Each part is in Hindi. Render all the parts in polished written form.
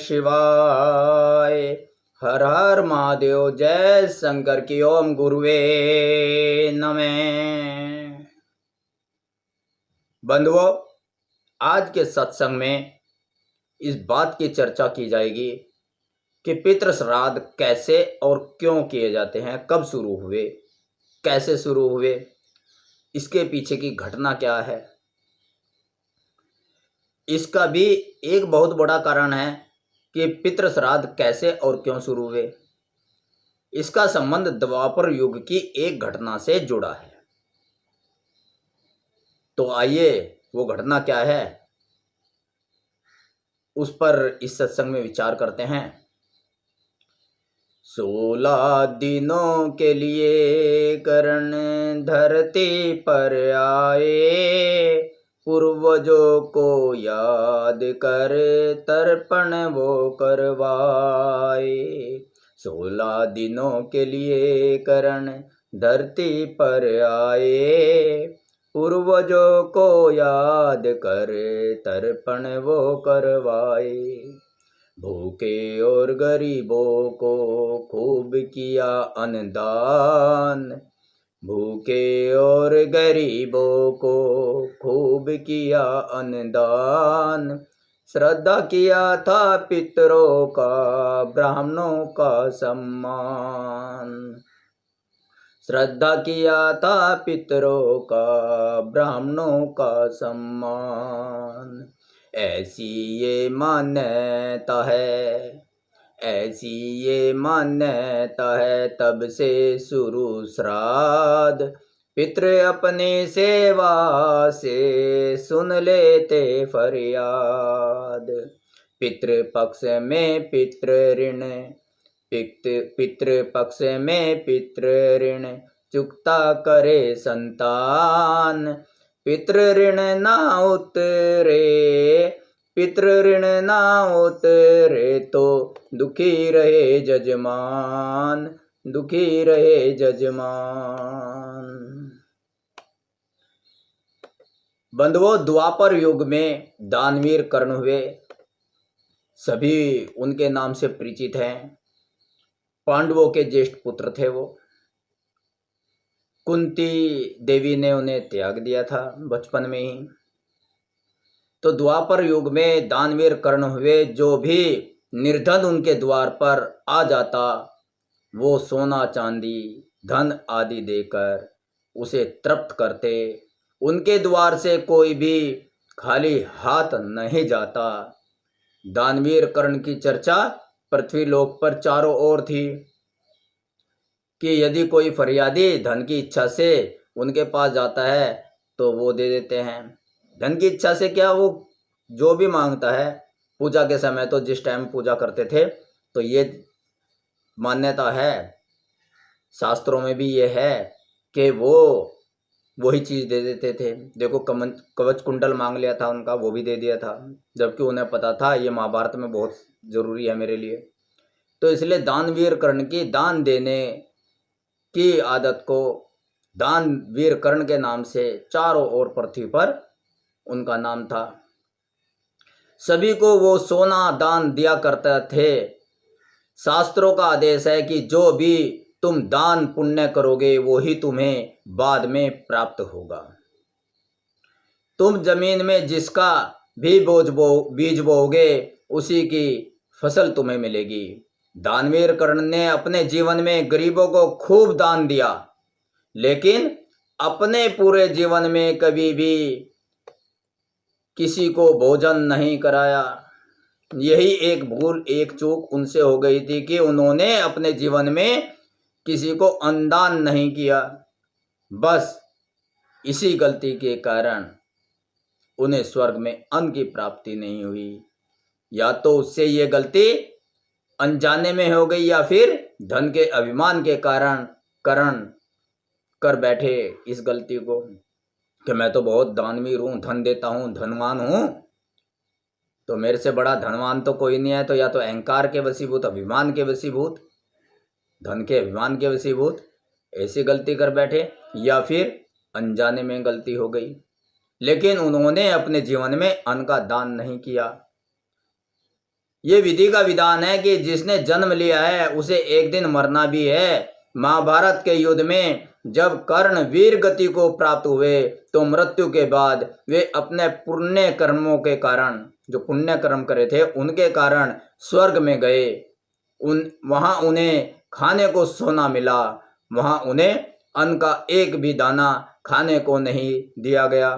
शिवाय। हर हर महादेव। जय शंकर की ओम गुरुवे नमः। बंधुओं, आज के सत्संग में इस बात की चर्चा की जाएगी कि पितृ श्राद्ध कैसे और क्यों किए जाते हैं, कब शुरू हुए, कैसे शुरू हुए, इसके पीछे की घटना क्या है। इसका भी एक बहुत बड़ा कारण है कि पितृ श्राद्ध कैसे और क्यों शुरू हुए। इसका संबंध द्वापर युग की एक घटना से जुड़ा है। तो आइए वो घटना क्या है उस पर इस सत्संग में विचार करते हैं। 16 दिनों के लिए करण धरती पर आए, पूर्वजों को याद कर तर्पण वो करवाए। 16 दिनों के लिए करण धरती पर आए, पूर्वजों को याद कर तर्पण वो करवाए। भूखे और गरीबों को खूब किया अन्नदान, भूखे और गरीबों को खूब किया अन्नदान। श्रद्धा किया था पितरों का, ब्राह्मणों का सम्मान। श्रद्धा किया था पितरों का, ब्राह्मणों का सम्मान। ऐसी ये मान्यता है, ऐसी ये मान्यता है, तब से शुरू श्राद्ध। पितृ अपनी सेवा से सुन लेते फरियाद। पितृ पक्ष में पितृ ऋण, पितृ पक्ष में पितृ ऋण चुकता करे संतान। पितृ ऋण ना उतरे, पितृ ऋण ना उतरे तो दुखी रहे जजमान, दुखी रहे जजमान। बंधुओं, द्वापर युग में दानवीर कर्ण हुए, सभी उनके नाम से परिचित हैं। पांडवों के ज्येष्ठ पुत्र थे वो। कुंती देवी ने उन्हें त्याग दिया था बचपन में ही। तो द्वापर युग में दानवीर कर्ण हुए। जो भी निर्धन उनके द्वार पर आ जाता, वो सोना चांदी धन आदि देकर उसे तृप्त करते। उनके द्वार से कोई भी खाली हाथ नहीं जाता। दानवीर कर्ण की चर्चा पृथ्वी लोक पर चारों ओर थी कि यदि कोई फरियादी धन की इच्छा से उनके पास जाता है तो वो दे देते हैं। धन की इच्छा से क्या, वो जो भी मांगता है। पूजा के समय तो जिस टाइम पूजा करते थे तो ये मान्यता है, शास्त्रों में भी ये है कि वो वही चीज़ दे देते थे। देखो, कवच कुंडल मांग लिया था उनका, वो भी दे दिया था, जबकि उन्हें पता था ये महाभारत में बहुत ज़रूरी है मेरे लिए। तो इसलिए दानवीर कर्ण की दान देने की आदत को दानवीर कर्ण के नाम से चारों ओर पृथ्वी पर उनका नाम था। सभी को वो सोना दान दिया करते थे। शास्त्रों का आदेश है कि जो भी तुम दान पुण्य करोगे वो ही तुम्हें बाद में प्राप्त होगा। तुम जमीन में जिसका भी बीज बोओगे उसी की फसल तुम्हें मिलेगी। दानवीर कर्ण ने अपने जीवन में गरीबों को खूब दान दिया, लेकिन अपने पूरे जीवन में कभी भी किसी को भोजन नहीं कराया। यही एक भूल, एक चूक उनसे हो गई थी कि उन्होंने अपने जीवन में किसी को अन्नदान नहीं किया। बस इसी गलती के कारण उन्हें स्वर्ग में अन्न की प्राप्ति नहीं हुई। या तो उससे ये गलती अनजाने में हो गई, या फिर धन के अभिमान के कारण कर बैठे इस गलती को कि मैं तो बहुत दानवीर हूँ, धन देता हूँ, धनवान हूँ, तो मेरे से बड़ा धनवान तो कोई नहीं है। तो या तो अहंकार के वशीभूत, अभिमान के वशीभूत, धन के अभिमान के वशीभूत ऐसी गलती कर बैठे, या फिर अनजाने में गलती हो गई। लेकिन उन्होंने अपने जीवन में अन्न का दान नहीं किया। ये विधि का विधान है कि जिसने जन्म लिया है उसे एक दिन मरना भी है। महाभारत के युद्ध में जब कर्ण वीर गति को प्राप्त हुए तो मृत्यु के बाद वे अपने पुण्य कर्मों के कारण, जो पुण्य कर्म करे थे उनके कारण स्वर्ग में गए। वहां उन्हें खाने को सोना मिला, वहां उन्हें अन्न का एक भी दाना खाने को नहीं दिया गया।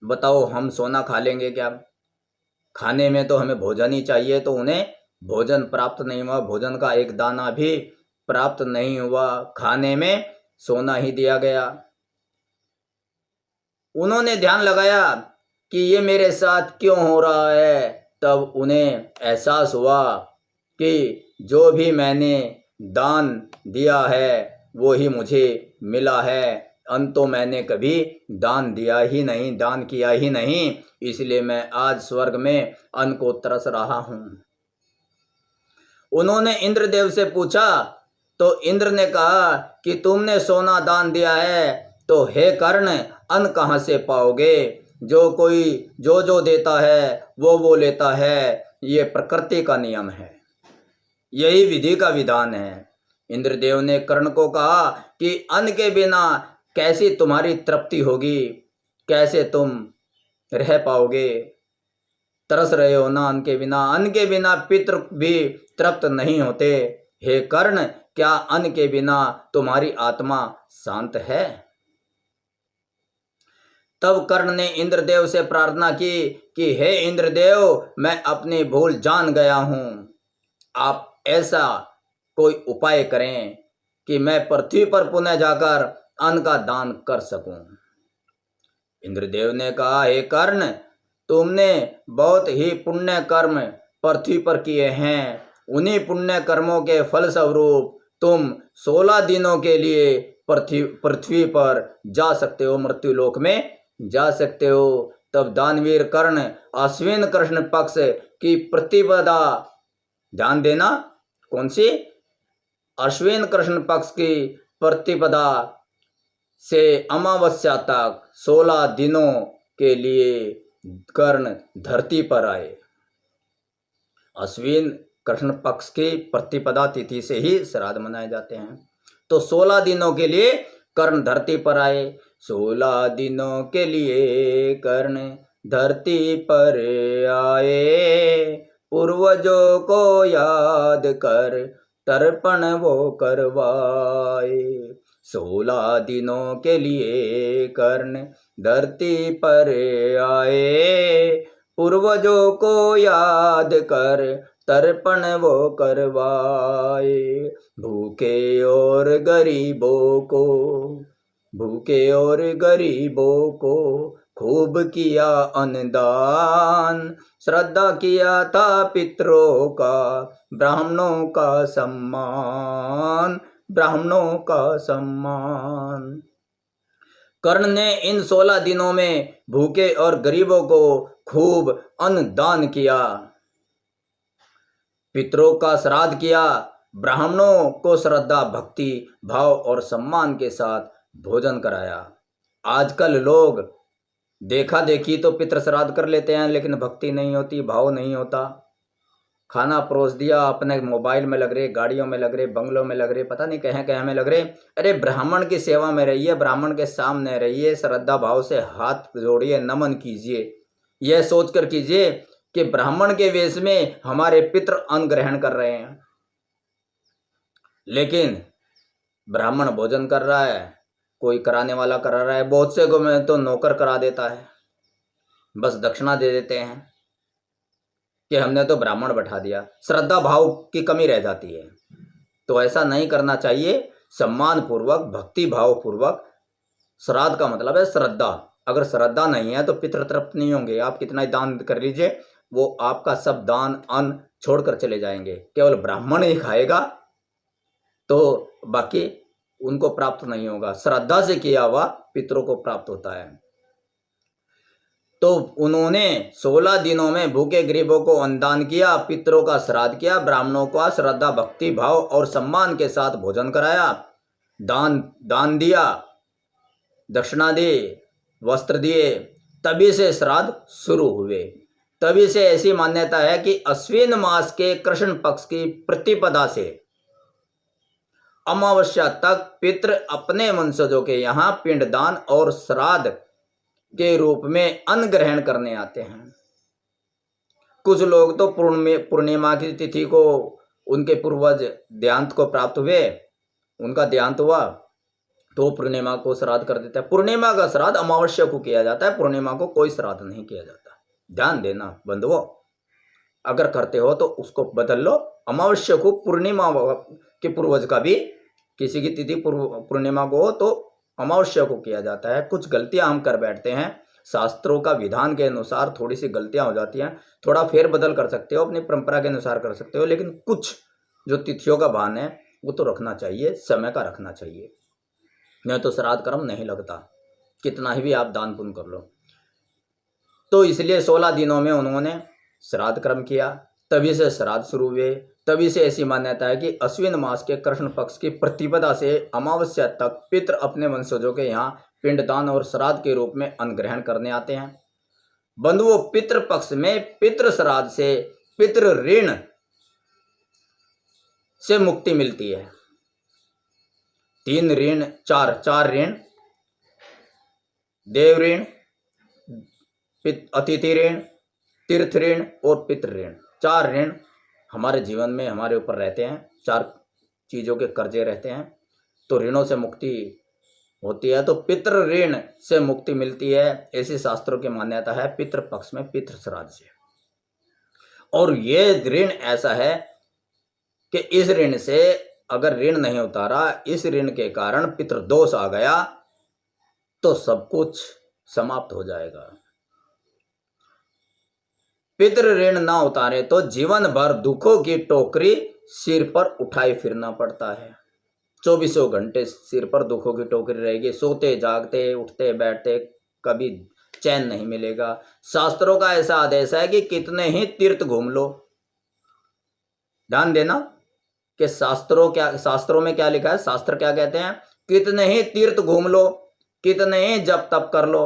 बताओ हम सोना खा लेंगे क्या? खाने में तो हमें भोजन ही चाहिए, तो उन्हें भोजन प्राप्त नहीं हुआ, भोजन का एक दाना भी प्राप्त नहीं हुआ, खाने में सोना ही दिया गया। उन्होंने ध्यान लगाया कि ये मेरे साथ क्यों हो रहा है। तब उन्हें एहसास हुआ कि जो भी मैंने दान दिया है वो ही मुझे मिला है। अन्न तो मैंने कभी दान दिया ही नहीं, दान किया ही नहीं, इसलिए मैं आज स्वर्ग में अन्न को तरस रहा हूं। उन्होंने इंद्रदेव से पूछा तो इंद्र ने कहा कि तुमने सोना दान दिया है तो हे कर्ण अन्न कहाँ से पाओगे? जो कोई जो देता है वो लेता है, ये प्रकृति का नियम है, यही विधि का विधान है। इंद्रदेव ने कर्ण को कहा कि अन्न के बिना कैसी तुम्हारी तृप्ति होगी, कैसे तुम रह पाओगे? तरस रहे हो ना अन्न के बिना, अन्न के बिना पितृ भी तृप्त नहीं होते। हे कर्ण, क्या अन्न के बिना तुम्हारी आत्मा शांत है? तब कर्ण ने इंद्रदेव से प्रार्थना की कि हे इंद्रदेव, मैं अपनी भूल जान गया हूं, आप ऐसा कोई उपाय करें कि मैं पृथ्वी पर पुनः जाकर अन्न का दान कर सकूं। इंद्रदेव ने कहा, हे कर्ण, तुमने बहुत ही पुण्य कर्म पृथ्वी पर किए हैं, उन्हीं पुण्य कर्मों के फल स्वरूप तुम 16 दिनों के लिए पृथ्वी पर जा सकते हो, मृत्यु लोक में जा सकते हो। तब दानवीर कर्ण अश्विन कृष्ण पक्ष की प्रतिपदा, ध्यान देना, कौन सी? अश्विन कृष्ण पक्ष की प्रतिपदा से अमावस्या तक 16 दिनों के लिए कर्ण धरती पर आए। अश्विन कृष्ण पक्ष की प्रतिपदा तिथि से ही श्राद्ध मनाए जाते हैं। तो 16 दिनों के लिए कर्ण धरती पर आए। 16 दिनों के लिए कर्ण धरती पर आए, पूर्वजों को याद कर तर्पण वो करवाए। 16 दिनों के लिए कर्ण धरती पर आए, पूर्वजों को याद कर तर्पण वो करवाए। भूखे और गरीबों को खूब किया अन्नदान, श्रद्धा किया था पितरों का, ब्राह्मणों का सम्मान। कर्ण ने इन 16 दिनों में भूखे और गरीबों को खूब अन्न दान किया, पितरों का श्राद्ध किया, ब्राह्मणों को श्रद्धा, भक्ति, भाव और सम्मान के साथ भोजन कराया। आजकल लोग देखा देखी तो पितृ श्राद्ध कर लेते हैं, लेकिन भक्ति नहीं होती, भाव नहीं होता। खाना परोस दिया, अपने मोबाइल में लग रहे, गाड़ियों में लग रहे, बंगलों में लग रहे, पता नहीं कहाँ में लग रहे। अरे ब्राह्मण की सेवा में रहिए, ब्राह्मण के सामने रहिए, श्रद्धा भाव से हाथ जोड़िए, नमन कीजिए, यह सोचकर कीजिए कि ब्राह्मण के वेश में हमारे पितृ अन्न ग्रहण कर रहे हैं। लेकिन ब्राह्मण भोजन कर रहा है, कोई कराने वाला करा रहा है, बहुत से को में तो नौकर करा देता है, बस दक्षिणा दे देते हैं कि हमने तो ब्राह्मण बैठा दिया। श्रद्धा भाव की कमी रह जाती है। तो ऐसा नहीं करना चाहिए। सम्मान पूर्वक, भक्ति भाव पूर्वक, श्राद्ध का मतलब है श्रद्धा। अगर श्रद्धा नहीं है तो पितृ तृप्त नहीं होंगे। आप कितना ही दान कर लीजिए, वो आपका सब दान अन्न छोड़कर चले जाएंगे, केवल ब्राह्मण ही खाएगा, तो बाकी उनको प्राप्त नहीं होगा। श्रद्धा से किया हुआ पितरों को प्राप्त होता है। तो उन्होंने 16 दिनों में भूखे गरीबों को अन्नदान किया, पितरों का श्राद्ध किया, ब्राह्मणों का श्रद्धा, भक्ति भाव और सम्मान के साथ भोजन कराया, दान दिया, दक्षिणा दी, वस्त्र दिए, तभी से श्राद्ध शुरू हुए। तभी से ऐसी मान्यता है कि अश्विन मास के कृष्ण पक्ष की प्रतिपदा से अमावस्या तक पितृ अपने वंशजों के यहाँ पिंडदान और श्राद्ध के रूप में अन्न ग्रहण करने आते हैं। कुछ लोग तो पूर्णिमा की तिथि को उनके पूर्वज देहांत को प्राप्त हुए, उनका देहांत हुआ तो पूर्णिमा को श्राद्ध कर देता है। पूर्णिमा का श्राद्ध अमावस्या को किया जाता है, पूर्णिमा को कोई श्राद्ध नहीं किया जाता। ध्यान देना बंधुओं, अगर करते हो तो उसको बदल लो। अमावस्या को पूर्णिमा के पूर्वज का भी, किसी की तिथि पूर्णिमा को हो तो अमावस्या को किया जाता है। कुछ गलतियां हम कर बैठते हैं, शास्त्रों का विधान के अनुसार थोड़ी सी गलतियां हो जाती हैं। थोड़ा फेर बदल कर सकते हो, अपनी परंपरा के अनुसार कर सकते हो, लेकिन कुछ जो तिथियों का भान है वो तो रखना चाहिए, समय का रखना चाहिए। नहीं तो श्राद्ध कर्म नहीं लगता, कितना ही भी आप दान पुण्य कर लो। तो इसलिए 16 दिनों में उन्होंने श्राद्ध कर्म किया, तभी से श्राद्ध शुरू हुए। तभी से ऐसी मान्यता है कि अश्विन मास के कृष्ण पक्ष की प्रतिपदा से अमावस्या तक पितृ अपने वंशजों के यहाँ पिंडदान और श्राद्ध के रूप में अन्न ग्रहण करने आते हैं। बंधुओं, पितृ पक्ष में पितृ श्राद्ध से पितृ ऋण से मुक्ति मिलती है। 3 ऋण, 4 ऋण, देव ऋण, अतिथि ऋण, तीर्थ ऋण और पितृ ऋण। 4 ऋण हमारे जीवन में हमारे ऊपर रहते हैं, 4 चीज़ों के कर्जे रहते हैं, तो ऋणों से मुक्ति होती है। तो पितृ ऋण से मुक्ति मिलती है, ऐसी शास्त्रों की मान्यता है पितृ पक्ष में पितृ श्राद्ध से। और ये ऋण ऐसा है कि इस ऋण से अगर ऋण नहीं उतारा, इस ऋण के कारण पितृदोष आ गया तो सब कुछ समाप्त हो जाएगा। पितृ ऋण ना उतारे तो जीवन भर दुखों की टोकरी सिर पर उठाए फिरना पड़ता है। 24 घंटे सिर पर दुखों की टोकरी रहेगी, सोते जागते उठते बैठते कभी चैन नहीं मिलेगा। शास्त्रों का ऐसा आदेश है कि कितने ही तीर्थ घूम लो। ध्यान देना कि शास्त्रों में क्या लिखा है, शास्त्र क्या कहते हैं, कितने ही तीर्थ घूम लो, कितने ही जप तप कर लो,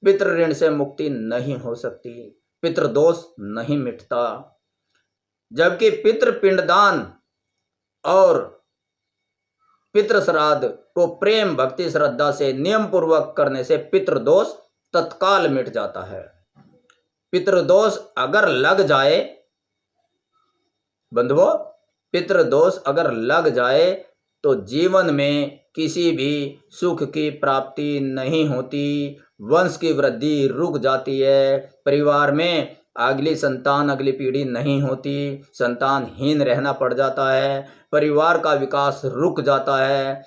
पितृ ऋण से मुक्ति नहीं हो सकती, पितृदोष नहीं मिटता। जबकि पितृ पिंडदान और पितृ श्राद्ध को प्रेम भक्ति श्रद्धा से नियम पूर्वक करने से पितृदोष तत्काल मिट जाता है। पितृदोष अगर लग जाए बंधुओं, पितृदोष अगर लग जाए तो जीवन में किसी भी सुख की प्राप्ति नहीं होती, वंश की वृद्धि रुक जाती है, परिवार में अगली संतान अगली पीढ़ी नहीं होती, संतानहीन रहना पड़ जाता है, परिवार का विकास रुक जाता है,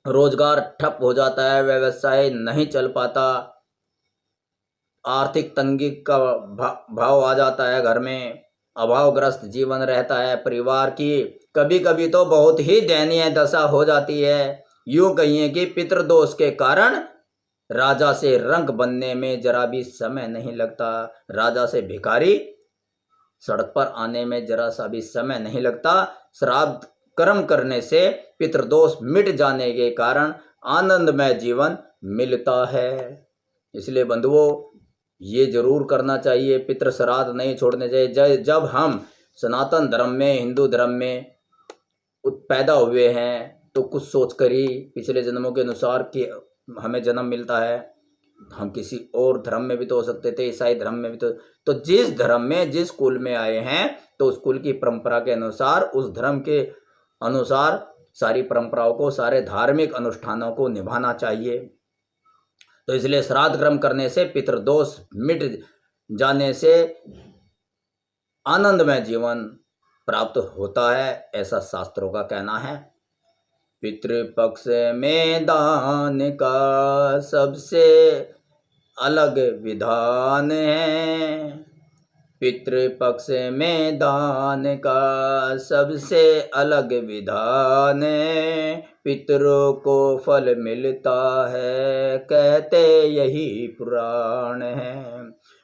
रोजगार ठप हो जाता है, व्यवसाय नहीं चल पाता, आर्थिक तंगी का भाव आ जाता है, घर में अभावग्रस्त जीवन रहता है परिवार की, कभी कभी तो बहुत ही दयनीय दशा हो जाती है। यूं कहिए कि पितृदोष के कारण राजा से रंक बनने में जरा भी समय नहीं लगता, राजा से भिखारी सड़क पर आने में जरा सा भी समय नहीं लगता। श्राद्ध कर्म करने से पितृदोष मिट जाने के कारण आनंदमय जीवन मिलता है। इसलिए बंधुओं, ये जरूर करना चाहिए, पितृ श्राद्ध नहीं छोड़ने चाहिए। जब हम सनातन धर्म में, हिंदू धर्म में पैदा हुए हैं तो कुछ सोचकर ही पिछले जन्मों के अनुसार कि हमें जन्म मिलता है। हम किसी और धर्म में भी तो हो सकते थे, ईसाई धर्म में भी तो जिस धर्म में जिस कुल में आए हैं तो उस कुल की परंपरा के अनुसार, उस धर्म के अनुसार सारी परंपराओं को, सारे धार्मिक अनुष्ठानों को निभाना चाहिए। तो इसलिए श्राद्ध कर्म करने से पितृदोष मिट जाने से आनंदमय जीवन प्राप्त होता है, ऐसा शास्त्रों का कहना है। पितृपक्ष में दान का सबसे अलग विधान है, पितृपक्ष में दान का सबसे अलग विधान है, पितरों को फल मिलता है कहते यही पुराण है।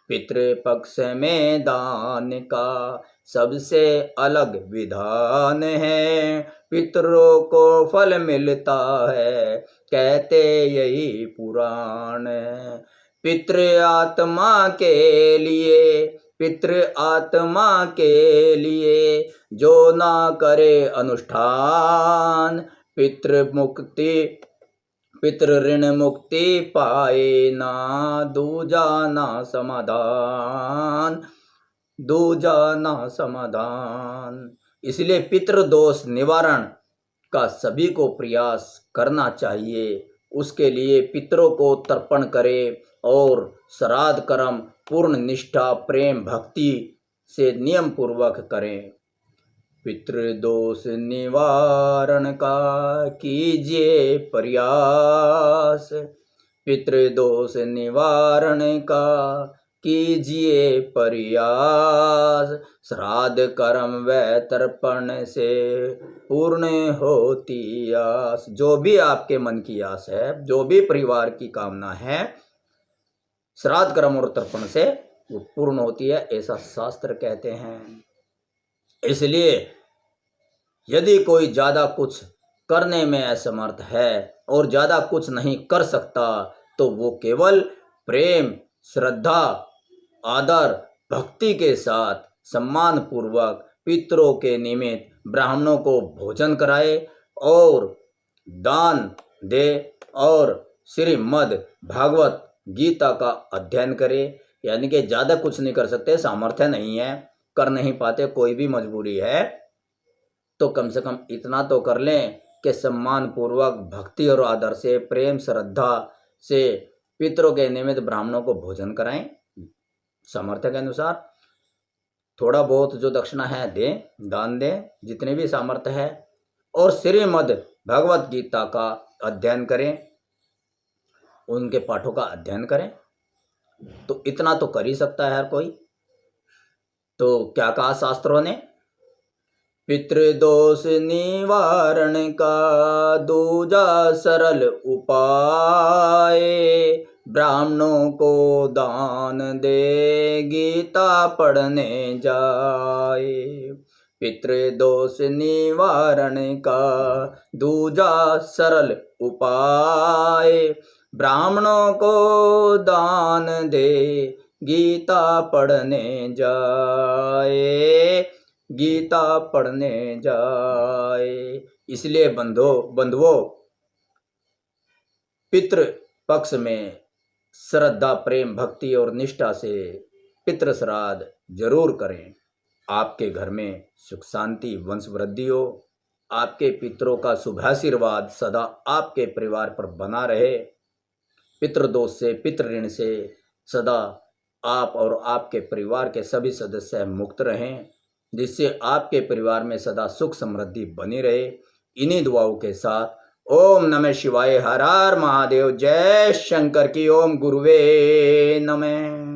पितृपक्ष में दान का सबसे अलग विधान है, पितरों को फल मिलता है कहते यही पुराण है। पितृ आत्मा के लिए पितृ आत्मा के लिए जो ना करे अनुष्ठान, पितृ ऋण मुक्ति पाए ना, दूजा ना समाधान, दूजा ना समाधान। इसलिए पितृदोष निवारण का सभी को प्रयास करना चाहिए। उसके लिए पितरों को तर्पण करें और श्राद्ध कर्म पूर्ण निष्ठा प्रेम भक्ति से नियम पूर्वक करें। पितृदोष निवारण का कीजिए प्रयास, पितृदोष निवारण का कीजिए प्रयास, श्राद्ध कर्म व तर्पण से पूर्ण होती आस। जो भी आपके मन की आस है, जो भी परिवार की कामना है, श्राद्ध कर्म और तर्पण से वो पूर्ण होती है, ऐसा शास्त्र कहते हैं। इसलिए यदि कोई ज़्यादा कुछ करने में असमर्थ है और ज़्यादा कुछ नहीं कर सकता, तो वो केवल प्रेम श्रद्धा आदर भक्ति के साथ सम्मान पूर्वक पितरों के निमित्त ब्राह्मणों को भोजन कराए और दान दे और श्रीमद् भागवत गीता का अध्ययन करे। यानी कि ज़्यादा कुछ नहीं कर सकते, सामर्थ्य नहीं है, कर नहीं पाते, कोई भी मजबूरी है, तो कम से कम इतना तो कर लें कि सम्मान पूर्वक भक्ति और आदर से प्रेम श्रद्धा से पितरों के निमित्त ब्राह्मणों को भोजन कराएं। सामर्थ्य के अनुसार थोड़ा बहुत जो दक्षिणा है दें, दान दें, जितने भी सामर्थ्य है, और श्रीमद् भगवत गीता का अध्ययन करें, उनके पाठों का अध्ययन करें। तो इतना तो कर ही सकता है हर कोई। तो क्या कहा शास्त्रों ने? पितृदोष निवारण का दूजा सरल उपाय, ब्राह्मणों को दान दे गीता पढ़ने जाए। पितृदोष निवारण का दूजा सरल उपाय, ब्राह्मणों को दान दे गीता पढ़ने जाए, गीता पढ़ने जाए। इसलिए बंधुओं पितृ पक्ष में श्रद्धा प्रेम भक्ति और निष्ठा से पितृ श्राद्ध जरूर करें। आपके घर में सुख शांति वंश वृद्धि हो, आपके पितरों का शुभाशीर्वाद सदा आपके परिवार पर बना रहे, पितृदोष से पितृ ऋण से सदा आप और आपके परिवार के सभी सदस्य मुक्त रहें, जिससे आपके परिवार में सदा सुख समृद्धि बनी रहे। इन्हीं दुआओं के साथ ओम नमः शिवाय, हर हर महादेव, जय शंकर की, ओम गुरुवे नमः।